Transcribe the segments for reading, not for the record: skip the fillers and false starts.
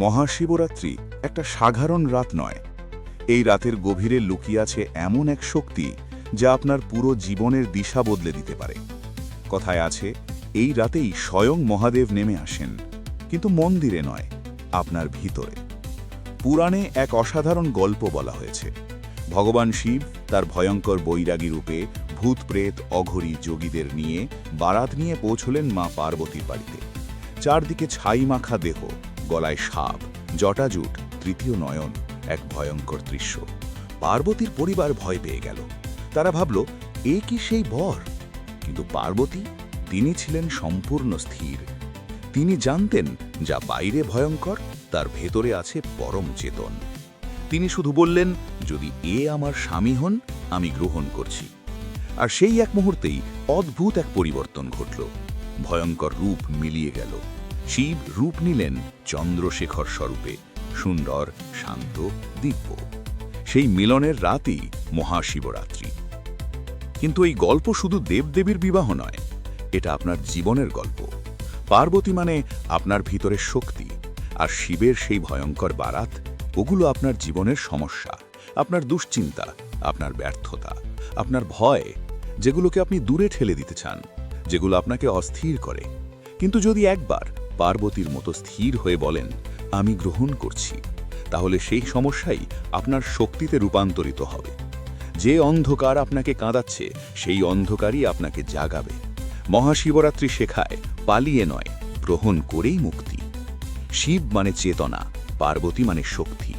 মহাশিবরাত্রি একটা সাধারণ রাত নয়। এই রাতের গভীরে লুকিয়ে আছে এমন এক শক্তি যা আপনার পুরো জীবনের দিশা বদলে দিতে পারে। কথায় আছে, এই রাতেই স্বয়ং মহাদেব নেমে আসেন, কিন্তু মন্দিরে নয়, আপনার ভিতরে। পুরাণে এক অসাধারণ গল্প বলা হয়েছে। ভগবান শিব তার ভয়ঙ্কর বৈরাগী রূপে ভূত প্রেত অঘরী যোগীদের নিয়ে বারাত নিয়ে পৌঁছলেন মা পার্বতীর বাড়িতে। চারদিকে ছাই মাখা দেহ, গলায় সাপ, জটাজুট, তৃতীয় নয়ন, এক ভয়ঙ্কর দৃশ্য। পার্বতীর পরিবার ভয় পেয়ে গেল। তারা ভাবল, এ কি সেই বর? কিন্তু পার্বতী, তিনি ছিলেন সম্পূর্ণ স্থির। তিনি জানতেন, যা বাইরে ভয়ঙ্কর তার ভেতরে আছে পরম চেতন। তিনি শুধু বললেন, যদি এ আমার স্বামী হন, আমি গ্রহণ করছি। আর সেই এক মুহূর্তেই অদ্ভুত এক পরিবর্তন ঘটল। ভয়ঙ্কর রূপ মিলিয়ে গেল। শিব রূপ নিলেন চন্দ্রশেখর স্বরূপে, সুন্দর, শান্ত, দিব্য। সেই মিলনের রাতই মহাশিবরাত্রি। কিন্তু এই গল্প শুধু দেবদেবীর বিবাহ নয়, এটা আপনার জীবনের গল্প। পার্বতী মানে আপনার ভিতরের শক্তি, আর শিবের সেই ভয়ঙ্কর বারাত, ওগুলো আপনার জীবনের সমস্যা, আপনার দুশ্চিন্তা, আপনার ব্যর্থতা, আপনার ভয়, যেগুলোকে আপনি দূরে ঠেলে দিতে চান, যেগুলো আপনাকে অস্থির করে। কিন্তু যদি একবার পার্বতীর মতো স্থির হয়ে বলেন, আমি গ্রহণ করছি, তাহলে সেই সমস্যাই আপনার শক্তিতে রূপান্তরিত হবে। যে অন্ধকার আপনাকে কাঁদাচ্ছে, সেই অন্ধকারই আপনাকে জাগাবে। মহাশিবরাত্রি শেখায়, পালিয়ে নয়, গ্রহণ করেই মুক্তি। শিব মানে চেতনা, পার্বতী মানে শক্তি।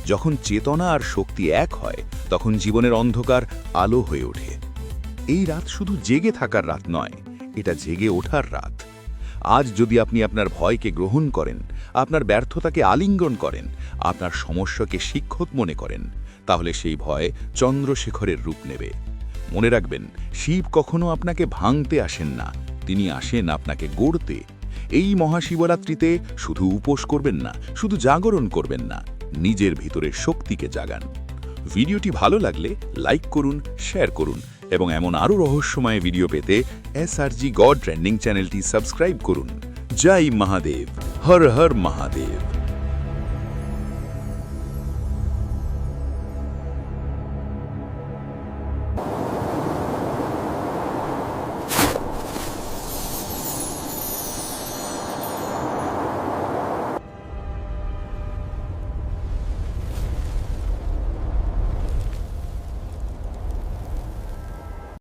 যখন চেতনা আর শক্তি এক হয়, তখন জীবনের অন্ধকার আলো হয়ে ওঠে। এই রাত শুধু জেগে থাকার রাত নয়, এটা জেগে ওঠার রাত। আজ যদি আপনি আপনার ভয়কে গ্রহণ করেন, আপনার ব্যর্থতাকে আলিঙ্গন করেন, আপনার সমস্যাকে শিক্ষক মনে করেন, তাহলে সেই ভয় চন্দ্রশেখরের রূপ নেবে। মনে রাখবেন, শিব কখনো আপনাকে ভাঙতে আসেন না, তিনি আসেন আপনাকে গড়তে। এই মহাশিবরাত্রিতে শুধু উপোস করবেন না, শুধু জাগরণ করবেন না, নিজের ভিতরের শক্তিকে জাগান। ভিডিওটি ভালো লাগলে লাইক করুন, শেয়ার করুন, এবং এমন আরও রহস্যময় ভিডিও পেতে SRG গড ট্রেন্ডিং চ্যানেলটি সাবস্ক্রাইব করুন। জয় মহাদেব, হর হর মহাদেব।